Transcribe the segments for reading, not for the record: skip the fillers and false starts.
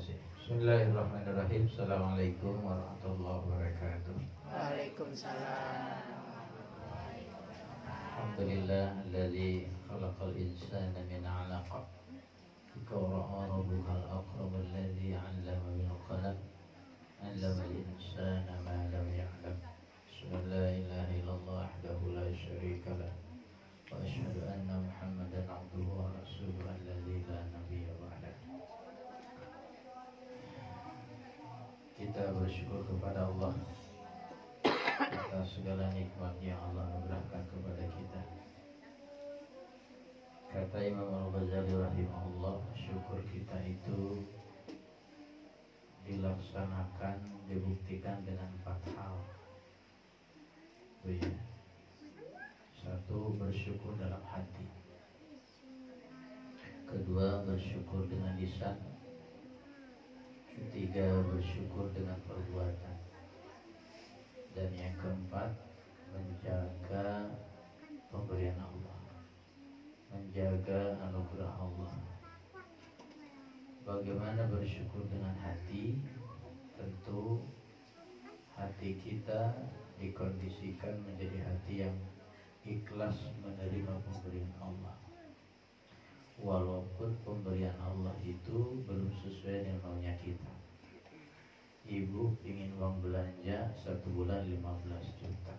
kasih. Bismillahirrahmanirrahim. Assalamualaikum warahmatullahi wabarakatuh. Waalaikumsalam. Alhamdulillah alladzi khalaqal insana min 'alaq. Iqra'a rabbukal akram alladzi 'allama bil qalam. 'Allama al insana ma lam ya'lam. La ilaha illallah wahdahu la syarika lah. Wa asyhadu anna Muhammadan 'abduhu wa rasuluhu alladzi la nabiyya ba'dahu. Kita bersyukur kepada Allah atas segala nikmat yang Allah anugerahkan kepada kita. Kata Imam Al-Ghazali rahimahullah, syukur kita itu dilaksanakan, dibuktikan dengan 4 hal. Satu, bersyukur dalam hati. Kedua, bersyukur dengan lisan. Ketiga, bersyukur dengan perbuatan. Dan yang keempat, menjaga pemberian Allah, menjaga anugerah Allah. Bagaimana bersyukur dengan hati? Tentu hati kita dikondisikan menjadi hati yang ikhlas menerima pemberian Allah, walaupun pemberian Allah itu belum sesuai dengan maunya kita. Ibu ingin uang belanja 1 bulan 15 juta,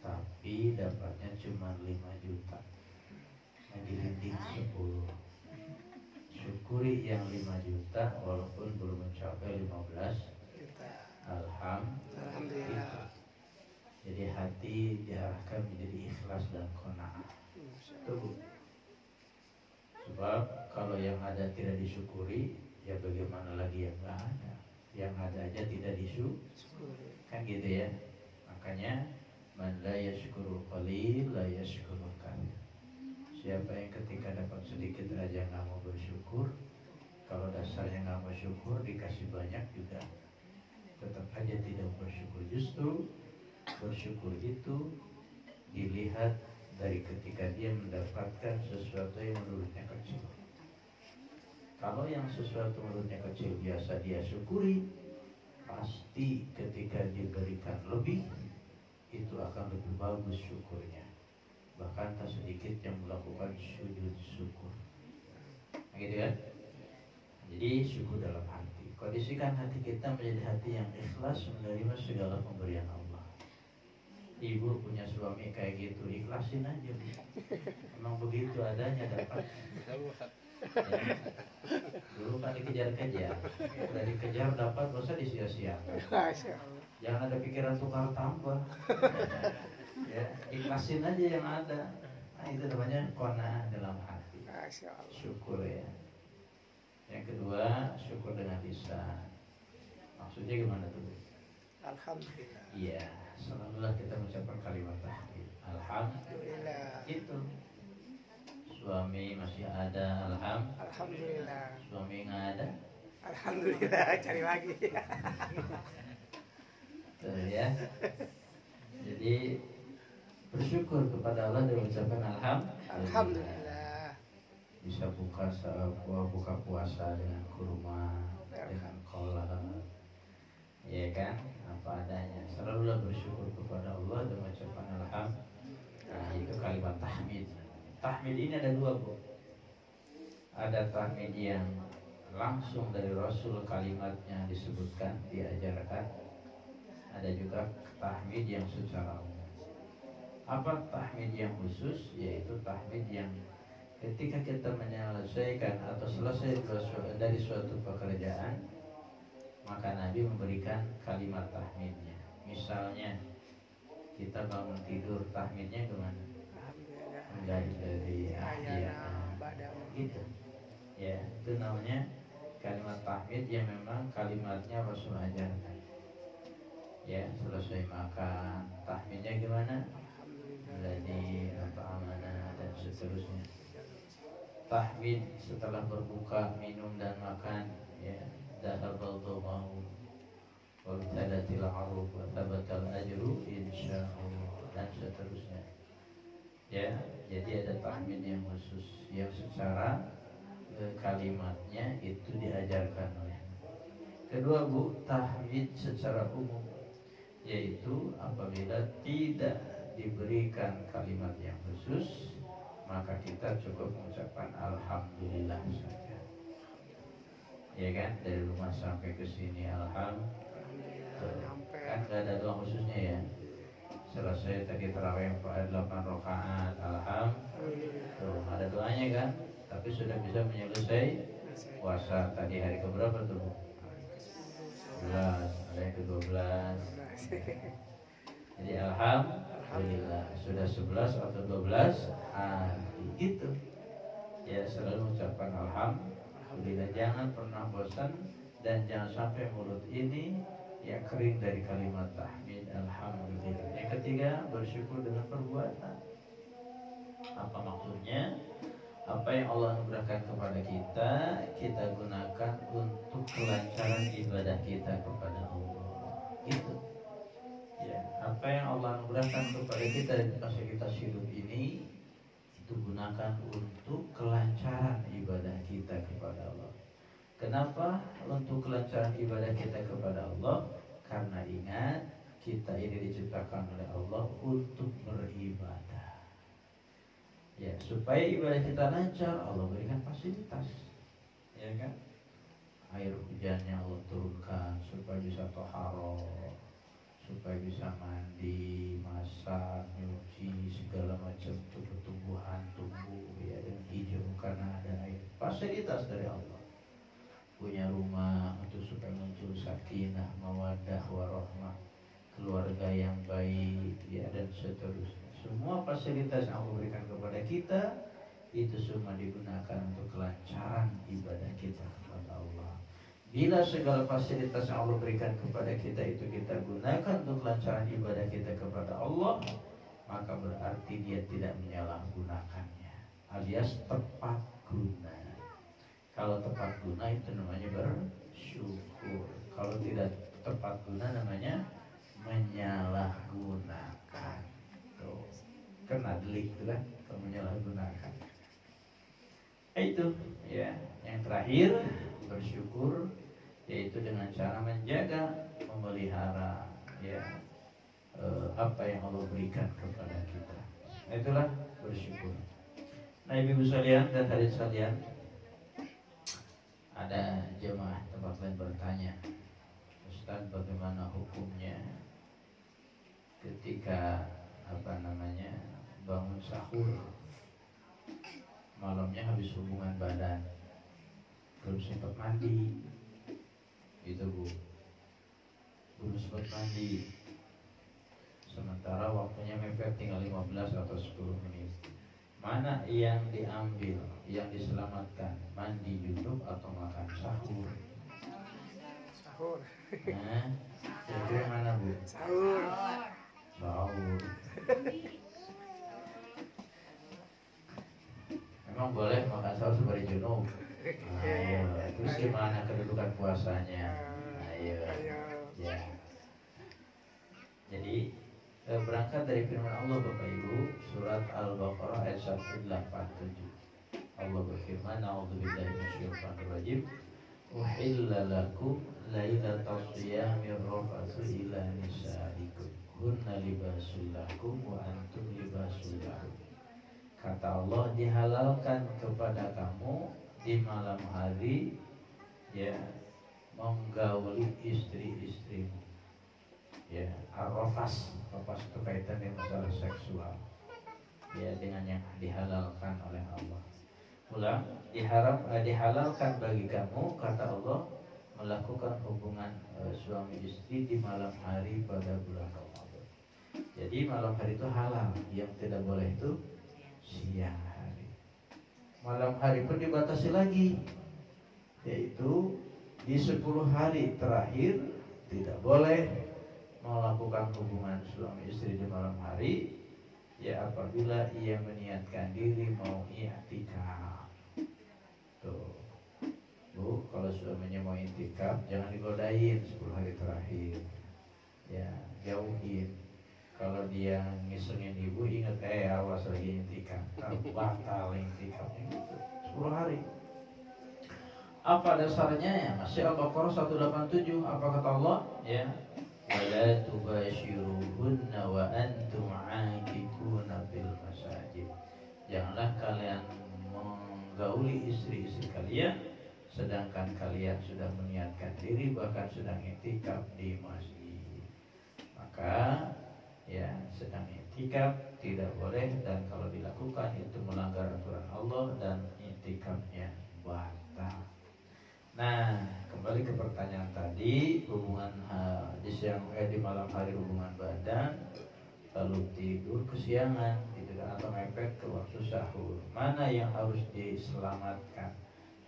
tapi dapatnya cuma 5 juta, ngegiling 10. Syukuri yang 5 juta walaupun belum mencapai 15 juta. Alhamdulillah. Jadi hati diarahkan menjadi ikhlas dan qanaah. Tuh. Sebab kalau yang ada tidak disyukuri, ya bagaimana lagi yang nggak ada? Yang ada aja tidak disyukuri, kan gitu ya. Makanya man la yashkurul qalil la yashkurul katsir. Siapa yang ketika dapat sedikit aja nggak mau bersyukur, kalau dasarnya nggak mau syukur, dikasih banyak juga tetap aja tidak bersyukur. Justru bersyukur itu dilihat dari ketika dia mendapatkan sesuatu yang menurutnya kecil. Kalau yang sesuatu menurutnya kecil biasa dia syukuri, pasti ketika diberikan lebih, itu akan lebih bagus syukurnya. Bahkan tak sedikit yang melakukan sujud syukur. Gitu kan? Jadi syukur dalam hati. Kondisikan hati kita menjadi hati yang ikhlas menerima segala pemberian Allah. Ibu punya suami kayak gitu, ikhlasin aja. Emang begitu adanya dapat. Ya. Dulu kan dikejar-kejar, udah dikejar dapat, masa disia-siakan. Jangan ada pikiran tukar tambah. Ya, ikhlasin aja yang ada. Nah, itu namanya qanaah dalam hati. Syukur ya. Yang kedua, syukur dengan lisan. Maksudnya gimana tuh? Alhamdulillah. Iya, selalulah kita mengucapkan kalimat tahmid. Alhamdulillah. Itu. Suami masih ada, alhamdulillah. Suami nggak ada, Alhamdulillah. Cari lagi. tuh ya. Jadi bersyukur kepada Allah dengan ucapan alhamdulillah. Bisa buka puasa dengan kurma, dengan kolak, ya kan, apa adanya. Selalulah bersyukur kepada Allah dengan ucapan alhamdulillah. Nah, itu kalimat tahmid. Tahmid ini ada 2, Bu. Ada tahmid yang langsung dari Rasul, kalimatnya disebutkan, diajarkan. Ada juga tahmid yang secara umum. Apa tahmid yang khusus? Yaitu tahmid yang ketika kita menyelesaikan atau selesai dari suatu pekerjaan, maka Nabi memberikan kalimat tahmidnya. Misalnya kita bangun tidur, tahmidnya gimana? Dari gitu. Ya, itu namanya kalimat tahmid yang memang kalimatnya Rasul ajarkan. Ya, selesai makan, tahmidnya gimana? Alladzi at'amana dan seterusnya. Tahmid setelah berbuka, minum dan makan, ya, dhahabal dhama'u wa btalatil 'arub wa thabatal ajru insyaallah dan seterusnya. Ya, jadi ada tahmid yang khusus yang secara kalimatnya itu diajarkan oleh. Kedua Bu, tahmid secara umum, yaitu apabila tidak diberikan kalimat yang khusus, maka kita cukup mengucapkan alhamdulillah saja. Ya kan, dari rumah sampai ke sini alhamdulillah. Kan gak ada doa khususnya ya. Selesai tadi tarawih 8 rakaat alhamdulillah. Tuh, ada doanya kan? Tapi sudah bisa menyelesai puasa tadi hari keberapa tuh? 11, ada yang ke-12. Jadi alhamdulillah sudah 11 atau 12 hari gitu. Ya selalu mengucapkan alhamdulillah, jangan pernah bosan dan jangan sampai mulut ini ya kering dari kalimat tahmid alhamdulillah. Yang ketiga, bersyukur dengan perbuatan. Apa maksudnya? Apa yang Allah anugerahkan kepada kita, kita gunakan untuk kelancaran ibadah kita kepada Allah. Gitu. Ya, apa yang Allah anugerahkan kepada kita di masa kita hidup ini, itu gunakan untuk kelancaran ibadah kita kepada Allah. Kenapa untuk kelancaran ibadah kita kepada Allah? Karena ingat, kita ini diciptakan oleh Allah untuk beribadah. Ya, supaya ibadah kita lancar, Allah berikan fasilitas. Ya kan? Air hujannya Allah turunkan supaya bisa toharoh, supaya bisa mandi, masak, nyuci, segala macam tumbuh-tumbuhan tumbuh ya dengan hijau karena ada air. Fasilitas dari Allah. Punya rumah untuk supaya muncul sakinah, mawaddah, warahmah, keluarga yang baik ya dan seterusnya. Semua fasilitas yang Allah berikan kepada kita itu semua digunakan untuk kelancaran ibadah kita kepada Allah. Bila segala fasilitas yang Allah berikan kepada kita itu kita gunakan untuk kelancaran ibadah kita kepada Allah, maka berarti dia tidak menyalahgunakannya, alias tepat guna. Kalau tepat guna itu namanya bersyukur. Kalau tidak tepat guna namanya menyalahgunakan. Tuh, kena delik itu kan kalau menyalahgunakan. Itu ya. Yang terakhir, bersyukur, yaitu dengan cara menjaga, memelihara ya apa yang Allah berikan kepada kita. Itulah bersyukur. Nah, ibu sekalian dan hadirin sekalian, ada jemaah tempat lain bertanya, Ustaz, bagaimana hukumnya ketika bangun sahur, malamnya habis hubungan badan, belum sempat mandi, itu Bu, belum sempat mandi, sementara waktunya mepet tinggal 15 atau 10 menit. Mana yang diambil, yang diselamatkan, mandi junub atau makan sahur? Sahur. Nah, kira-kira mana Bu? Sahur. Sahur. Memang boleh makan sahur sebagai junub. Ayo, terus gimana kedudukan puasanya? Ayo, ya. Jadi berangkat dari firman Allah Bapak Ibu, surat Al-Baqarah ayat 187. Allah berfirman, "A'udzubillahi minasyaitonir rajim. Uhilla lakum lailatal shiyamir rafatsu ila nisaikum. Hunna libasul lakum wa antum libasul lahum." Kata Allah, dihalalkan kepada kamu di malam hari ya menggauli istri-istrimu. Ya, arrafas, rafas itu kaitan dengan masalah seksual. Ya, dengan yang dihalalkan oleh Allah. Ulang, dihalalkan bagi kamu, kata Allah, melakukan hubungan suami istri di malam hari pada bulan Ramadan. Jadi malam hari itu halal, yang tidak boleh itu siang hari. Malam hari pun dibatasi lagi, yaitu di 10 hari terakhir tidak boleh melakukan hubungan suami istri di malam hari, ya apabila ia meniatkan diri mau i'tikaf. Tuh, Bu, kalau suaminya mau i'tikaf jangan digodain 10 hari terakhir. Ya, jauhin. Kalau dia ngisengin ibu, ingat awas lagi i'tikaf. Batal i'tikafnya gitu. 10 hari. Apa dasarnya ya? Masih Al-Baqarah 187. Apa kata Allah? Ya. Wala tubashiruhunna wa antum 'akifuna fil masajid. Janganlah kalian menggauli istri-istri kalian sedangkan kalian sudah meniatkan diri bahkan sedang iktikaf di masjid. Maka ya sedang iktikaf tidak boleh, dan kalau dilakukan itu melanggar aturan Allah dan iktikafnya batal. Nah, kembali ke pertanyaan tadi, hubungan di malam hari hubungan badan, lalu tidur kesiangan, gitu kan, atau mepet ke waktu sahur. Mana yang harus diselamatkan?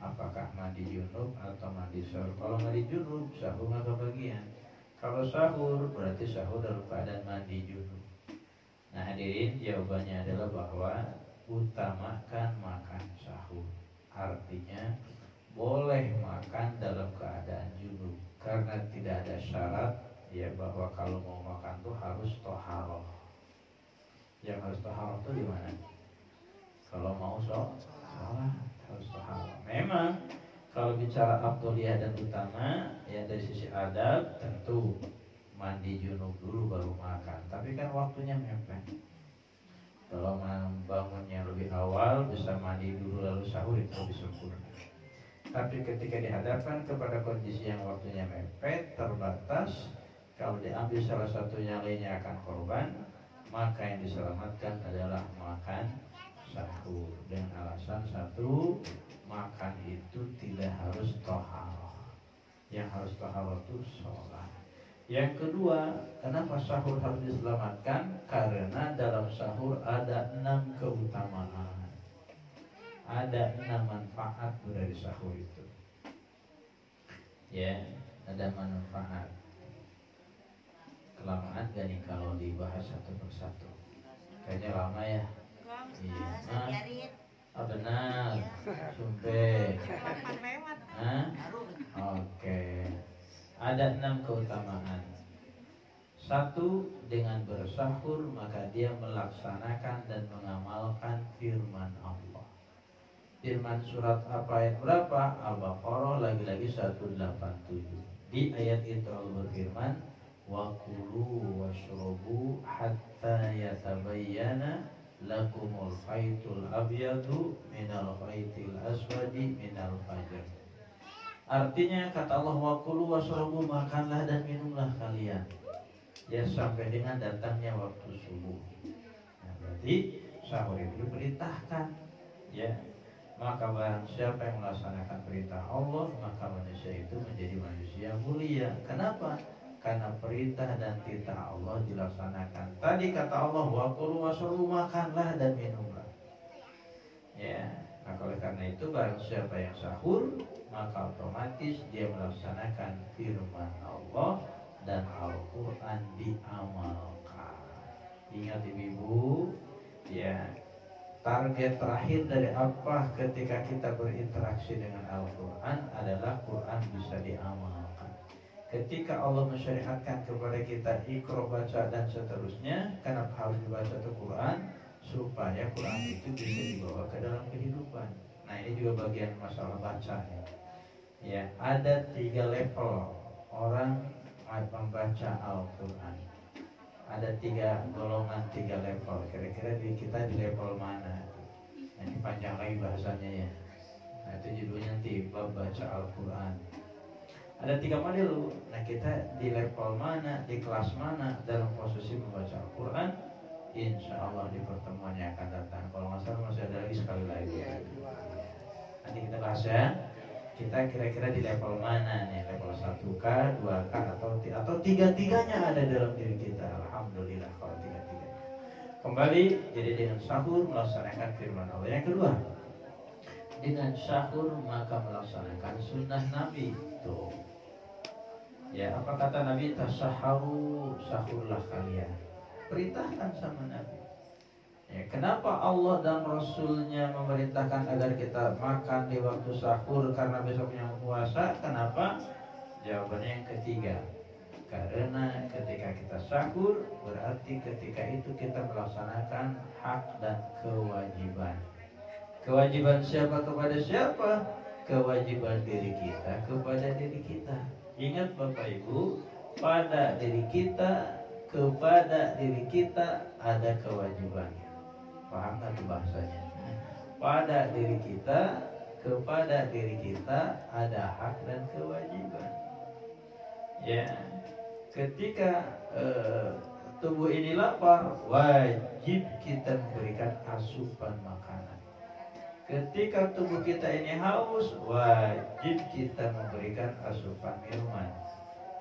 Apakah mandi junub atau mandi sahur? Kalau mandi junub, sahur nggak kebagian. Kalau sahur, berarti sahur dalam keadaan mandi junub. Nah, hadirin, jawabannya adalah bahwa utamakan makan sahur. Artinya boleh makan dalam keadaan junub karena tidak ada syarat ya bahwa kalau mau makan tuh harus toharoh. Yang harus toharoh tuh di mana? Kalau mau sholat harus toharoh. Memang kalau bicara afdholiyah dan utama ya dari sisi adab tentu mandi junub dulu baru makan. Tapi kan waktunya mepet. Kalau bangunnya lebih awal bisa mandi dulu lalu sahur itu lebih sempurna. Tapi ketika dihadapkan kepada kondisi yang waktunya mepet, terbatas, kalau diambil salah satunya lainnya akan korban, maka yang diselamatkan adalah makan sahur. Dengan alasan satu, makan itu tidak harus toharoh. Yang harus toharoh itu sholat. Yang kedua, kenapa sahur harus diselamatkan? Karena dalam sahur ada 6 keutamaan. Ada 6 manfaat dari sahur itu. Ya, ada manfaat. Kelamaan gak nih kalau dibahas satu persatu? Kayaknya lama ya. Iya. Benar. Sumpah. Oke. Ada 6 keutamaan. Satu, dengan bersahur maka dia melaksanakan dan mengamalkan firman Allah. Firman surat apa ayat berapa? Al-Baqarah lagi-lagi 187. Di ayat itu Allah berfirman, wa kulu washrabu hatta yatabayyana lakumul khaytul abyadu minal khaytil aswadi minal fajr. Artinya kata Allah, wa kulu washrabu, makanlah dan minumlah kalian ya sampai dengan datangnya waktu subuh. Nah, berarti sahur itu diperintahkan ya. Maka barang siapa yang melaksanakan perintah Allah, maka manusia itu menjadi manusia mulia. Kenapa? Karena perintah dan titah Allah dilaksanakan. Tadi kata Allah, wa kulu washrabu, makanlah dan minumlah. Ya, maka oleh karena itu barang siapa yang sahur, maka otomatis dia melaksanakan firman Allah dan Al-Quran diamalkan. Ingat ibu-ibu, ya. Target terakhir dari apa ketika kita berinteraksi dengan Al-Quran adalah Quran bisa diamalkan. Ketika Allah mensyariatkan kepada kita ikra, baca dan seterusnya, kenapa harus dibaca itu Quran? Supaya Quran itu bisa dibawa ke dalam kehidupan. Nah, ini juga bagian masalah baca ya. Ada 3 level orang membaca Al-Quran. Ada 3 golongan, 3 level. Kira-kira kita di level mana? Nah, ini panjang lagi bahasanya ya. Nah, itu judulnya nanti bab baca Al-Quran. Ada 3 model. Nah, kita di level mana, di kelas mana dalam posisi membaca Al-Quran? Insya Allah di pertemuan yang akan datang. Kalau nggak salah masih ada lagi sekali lagi. Nanti kita bahas ya. Kita kira-kira di level mana nih? Level 1K, 2K atau 3-tiganya ada dalam diri kita. Alhamdulillah kalau 3-tiganya. Kembali, jadi dengan sahur melaksanakan firman Allah. Yang kedua, dengan sahur maka melaksanakan sunnah Nabi. Tuh. Ya, apa kata Nabi? Tasaharu, sahurlah kalian. Perintahkan sama Nabi. Ya, kenapa Allah dan Rasulnya memerintahkan agar kita makan di waktu sahur karena besoknya puasa? Kenapa? Jawabannya yang ketiga. Karena ketika kita sahur berarti ketika itu kita melaksanakan hak dan kewajiban. Kewajiban siapa kepada siapa? kewajiban diri kita kepada diri kita. Ingat Bapak Ibu, pada diri kita kepada diri kita ada kewajibannya. Paham nggak tuh bahasanya? Pada diri kita kepada diri kita ada hak dan kewajiban. Ya, ketika tubuh ini lapar, wajib kita memberikan asupan makanan. Ketika tubuh kita ini haus, wajib kita memberikan asupan minuman.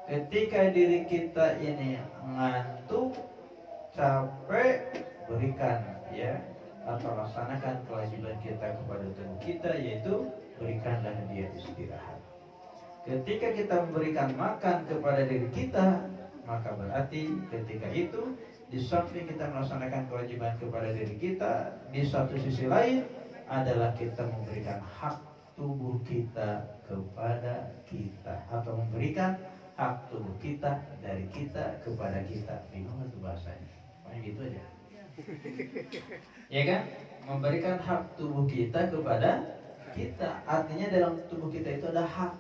Ketika diri kita ini ngantuk, capek, berikan ya atau laksanakan kewajiban kita kepada tubuh kita, yaitu berikanlah dia istirahat. Ketika kita memberikan makan kepada diri kita, maka berarti ketika itu di samping kita melaksanakan kewajiban kepada diri kita, di satu sisi lain adalah kita memberikan hak tubuh kita kepada kita, atau memberikan hak tubuh kita dari kita kepada kita. Bingung itu bahasanya? Pokoknya gitu aja. Ya kan? Memberikan hak tubuh kita kepada kita. Artinya dalam tubuh kita itu ada hak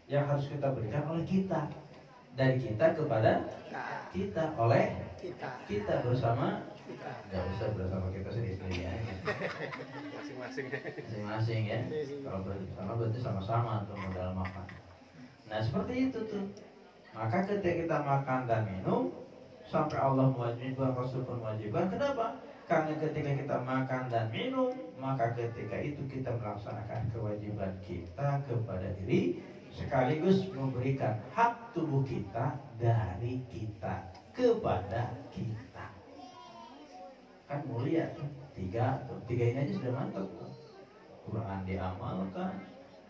yang harus kita berikan oleh kita. Dari kita kepada kita, oleh kita bersama kita. Gak usah bersama kita sendiri ya. Masing-masing ya. Kalau bersama berarti sama-sama untuk modal makan. Nah seperti itu tuh. Maka ketika kita makan dan minum, sampai Allah mewajibkan, Rasul pun mewajibkan. Kenapa? Karena ketika kita makan dan minum, maka ketika itu kita melaksanakan kewajiban kita kepada diri, sekaligus memberikan hak tubuh kita dari kita kepada kita. Kan mulia tuh. Tiga ini aja sudah mantap tuh. Quran diamalkan,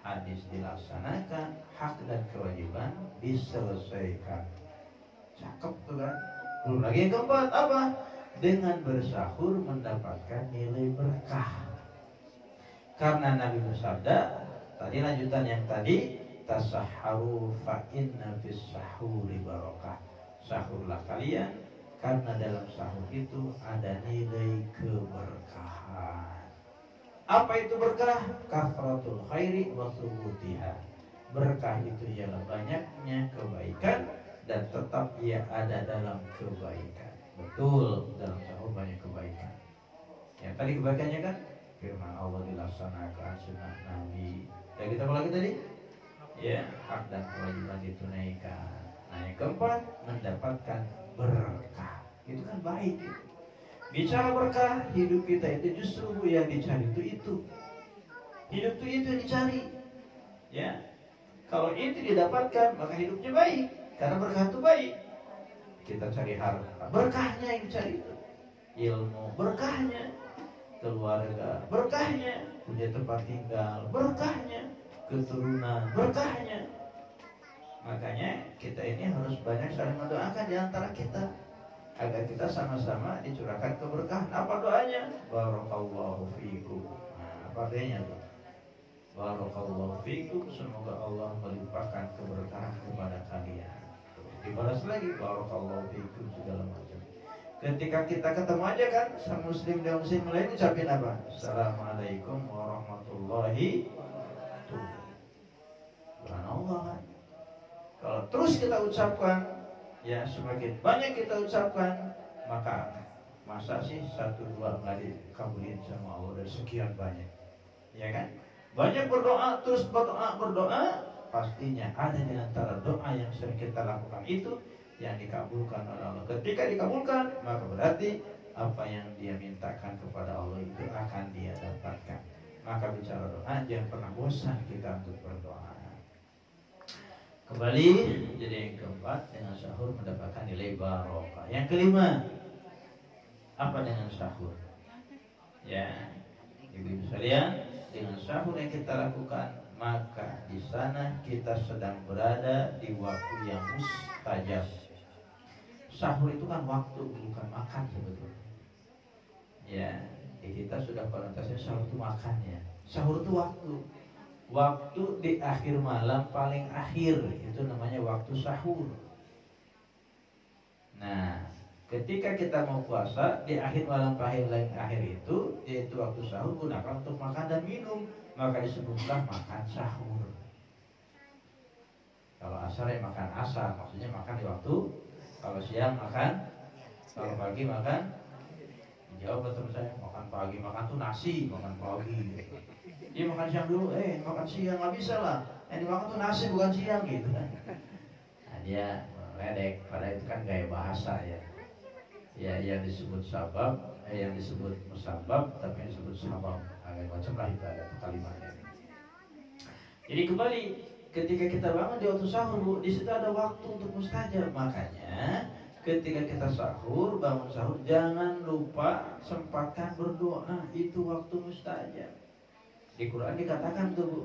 hadis dilaksanakan, hak dan kewajiban diselesaikan. Cakep tuh kan. Belum lagi yang keempat apa? Dengan bersahur mendapatkan nilai berkah. Karena Nabi bersabda, tadi lanjutan yang tadi, tasahharu fa inna fis sahuri barakah. Sahurlah kalian karena dalam sahur itu ada nilai keberkahan. Apa itu berkah? Kafratul khairi wa thubutiha. Berkah itu ialah banyaknya kebaikan dan tetap ia ada dalam kebaikan. Betul, dalam sahur banyak kebaikan. Yang tadi kebaikannya kan firman Allah dilaksanakan, sunnah Nabi. Dan kita apa lagi tadi? Ya, hak dan kewajiban ditunaikan. Nah, yang keempat, mendapatkan berkah. Itu kan baik itu. Bicara berkah, hidup kita itu justru yang dicari itu. Hidup itu yang dicari. Ya. Kalau itu didapatkan, maka hidupnya baik. Karena berkah itu baik. Kita cari harta, berkahnya yang dicari itu. Ilmu, berkahnya. Keluarga, berkahnya. Punya tempat tinggal, berkahnya. Keturunan, berkahnya. Makanya kita ini harus banyak saling mendoakan di antara kita, agar kita sama-sama dicurahkan keberkahan. Apa doanya? Barakallahu fiikum. Nah, apa artinya tuh? Barakallahu fiikum, semoga Allah melimpahkan keberkahan kepada kalian. Dibalas lagi, barakallahu fiikum, segala macam. Ketika kita ketemu aja kan, sama muslim dan muslim lain ucapin apa? Assalamualaikum warahmatullahi wabarakatuh. Subhanallah kan. Kalau terus kita ucapkan, ya semakin banyak kita ucapkan, maka masa sih 1-2 nggak dikabulin sama Allah dari sekian banyak, ya kan? Banyak berdoa, terus berdoa, pastinya ada di antara doa yang sering kita lakukan itu yang dikabulkan oleh Allah. Ketika dikabulkan, maka berarti apa yang dia mintakan kepada Allah itu akan dia dapatkan. Maka bicara doa, jangan pernah bosan kita untuk berdoa. Kembali, jadi yang keempat, dengan sahur mendapatkan nilai barokah. Yang kelima, apa dengan sahur? Ya, ibu-ibu sekalian, dengan sahur yang kita lakukan, maka di sana kita sedang berada di waktu yang mustajab. Sahur itu kan waktu, bukan makan sebetulnya. Ya, di kita sudah konotasinya sahur itu makannya. Sahur itu waktu. Waktu di akhir malam paling akhir, itu namanya waktu sahur. Nah, ketika kita mau puasa di akhir malam paling akhir itu, yaitu waktu sahur, gunakan untuk makan dan minum. maka disebutlah makan sahur. Kalau asar ya makan asar, maksudnya makan di waktu. Kalau siang makan, kalau pagi makan. Jawab teman saya, makan pagi, makan tuh nasi, makan pagi. Dia makan siang dulu, makan siang nggak bisa lah. Yang dimakan tuh nasi bukan siang gitu kan. Nah, dia meledek, padahal itu kan gaya bahasa ya. Ya yang disebut sabab, yang disebut musabab, tapi yang disebut sabab agak macam lah itu ada kalimatnya. Jadi kembali ketika kita bangun di waktu sahur, di situ ada waktu untuk mustajab. Makanya ketika kita sahur, bangun sahur, jangan lupa sempatkan berdoa. Itu waktu mustajab. Di Quran dikatakan tuh, Bu,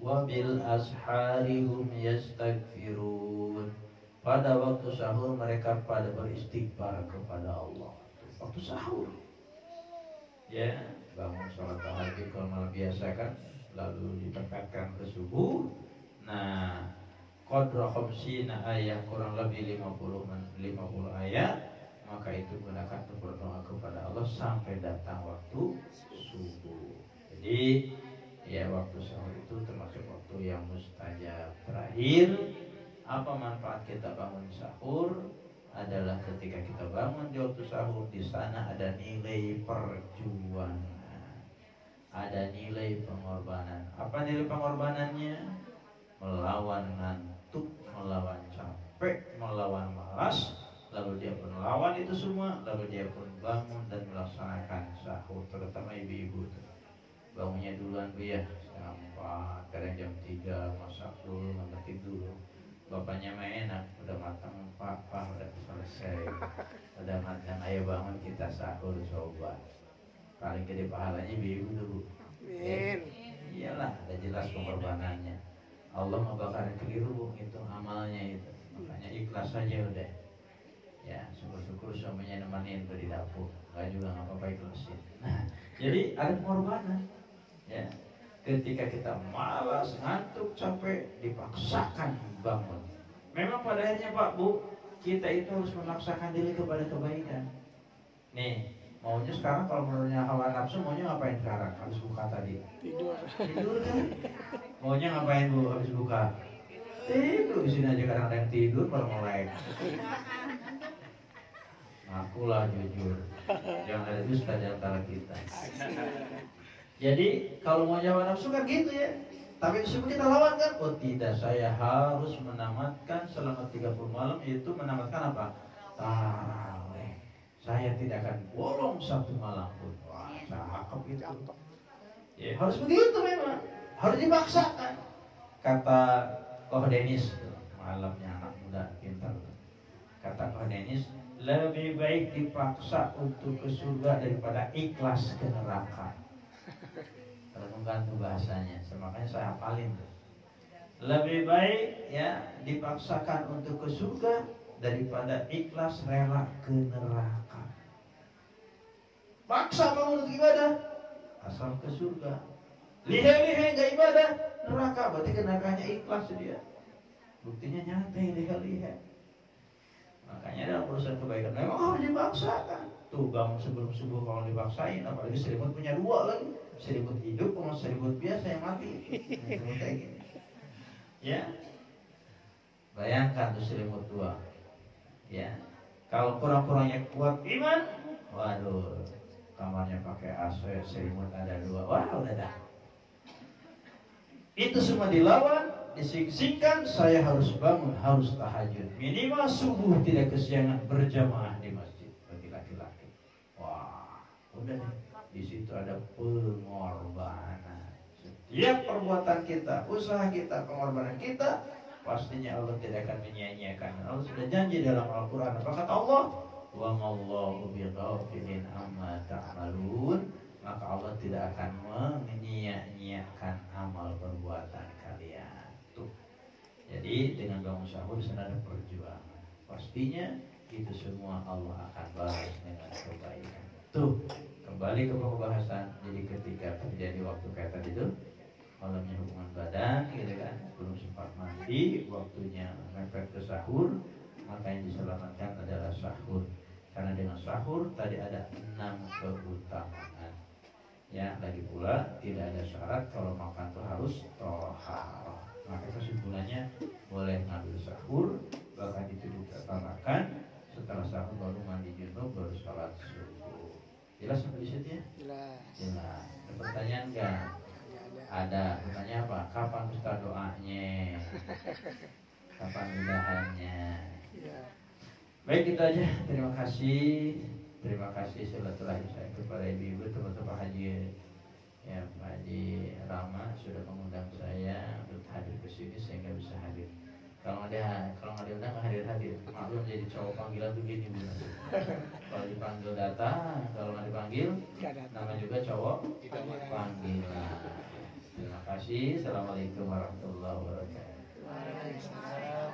wabil asharihum yastaghfirun. Pada waktu sahur mereka pada beristighfar kepada Allah. Waktu sahur. Ya, bangun sholat tahajud kalau malam biasa kan, lalu ditempatkan ke subuh. Nah, qadra khamsina ayat, kurang lebih 50 ayat, maka itu gunakan untuk berdoa kepada Allah sampai datang waktu subuh. Jadi ya waktu sahur itu termasuk waktu yang mustajab. Terakhir, apa manfaat kita bangun sahur? Adalah ketika kita bangun di waktu sahur, di sana ada nilai perjuangan, ada nilai pengorbanan. Apa nilai pengorbanannya? Melawan ngantuk, melawan capek, melawan malas. Lalu dia pun melawan itu semua, lalu dia pun bangun dan melaksanakan sahur. Terutama ibu-ibu tuh, bangunnya duluan Bu ya, setengah 4, kadang jam 3, masak dulu, ngetik dulu. Bapaknya mah enak, udah matang, papa udah selesai, udah matang, ayo bangun kita sahur coba. Paling gede pahalanya ibu-ibu tuh Bu. Iyalah, ada jelas pengorbanannya. Allah nggak bakalan keliru Bu, itu amalnya itu. Makanya ikhlas saja udah. Ya, syukur-syukur suaminya nemenin tuh di dapur. Nggak juga nggak apa-apa, ikhlasin. Nah, jadi ada pengorbanan. Ya, ketika kita malas, ngantuk, capek, dipaksakan bangun. Memang pada akhirnya Pak Bu, kita itu harus memaksakan diri kepada kebaikan. Nih, maunya sekarang kalau menurutnya hawa nafsu, maunya ngapain sekarang? Habis buka tadi tidur kan? Maunya ngapain Bu habis buka? Tidur. Di sini aja kadang ada yang tidur baru melek. Akulah jujur, jangan ada dusta di antara kita. Jadi kalau mau hawa nafsu kan gitu ya. Tapi disuruh kita lawan kan? Oh tidak, saya harus menamatkan selama 30 malam, itu menamatkan apa? Tarawih. Saya tidak akan bolong satu malam pun. Wah, cakep itu. Ya, harus begitu memang. Harus dipaksakan. Kata Koh Denis, malamnya anak muda pintar. Kata Koh Denis, lebih baik dipaksa untuk ke surga daripada ikhlas ke neraka. Renungkan tuh bahasanya, makanya saya hafalin tuh. Lebih baik ya dipaksakan untuk ke surga daripada ikhlas rela ke neraka. Paksa bangun untuk ibadah, asal ke surga. Lihat-lihat nggak ibadah, neraka. Berarti ke nerakanya ikhlas dia. Buktinya nyata lihat-lihat. Makanya dalam urusan kebaikan memang harus dipaksakan. Tuh bangun sebelum subuh kalau dipaksain, apalagi selimut punya 2 lagi. Selimut hidup sama selimut biasa yang mati. Selimut kayak gini. Ya. Bayangkan tuh selimut 2. Ya. Kalau kurang-kurangnya kuat iman, waduh, kamarnya pakai AC, selimut ada 2. Wah, udah dah. Itu semua dilawan, disingkirkan. Saya harus bangun, harus tahajud. Minimal subuh tidak kesiangan, berjamaah di masjid bagi laki-laki. Wah, udah deh. Di situ ada pengorbanan. Setiap perbuatan kita, usaha kita, pengorbanan kita, pastinya Allah tidak akan menyia-nyiakan. Allah sudah janji dalam Al-Quran. Apa kata Allah? Wa mallahu bighafilin amma ta'malun. Maka Allah tidak akan menyia-nyiakan amal perbuatan kalian. Tuh. Jadi dengan bangun sahur sana ada perjuangan. Pastinya itu semua Allah akan balas dengan kebaikan. Tuh. Kembali ke pembahasan. Jadi ketika terjadi waktu kayak tadi itu, malamnya hubungan badan, gitu kan, belum sempat mandi, waktunya mepet ke sahur, maka yang diselamatkan adalah sahur. Karena dengan sahur tadi ada 6 keutamaan. Ya, lagi pula tidak ada syarat kalau makan itu harus toharoh. Maka kesimpulannya boleh ngambil sahur, bahkan itu diutamakan setelah sahur baru mandi junub baru sholat subuh. Jelas sampai di situ ya? Jelas. Jelas. Ada pertanyaan enggak? Ada. Pertanyaan apa? Kapan Ustaz doanya? Kapan udahannya? Ya. Baik, itu aja. Terima kasih. Terima kasih silaturahim saya kepada ibu-ibu teman-teman haji. Ya, Pak Haji Rama sudah mengundang saya untuk hadir ke sini sehingga bisa hadir. Kalau nggak diundang nggak hadir. Maklum jadi cowok panggilan begini bu. Kalau dipanggil datang, kalau nggak dipanggil, nama juga cowok panggilan. Terima kasih. Assalamualaikum warahmatullahi wabarakatuh. Waalaikumsalam.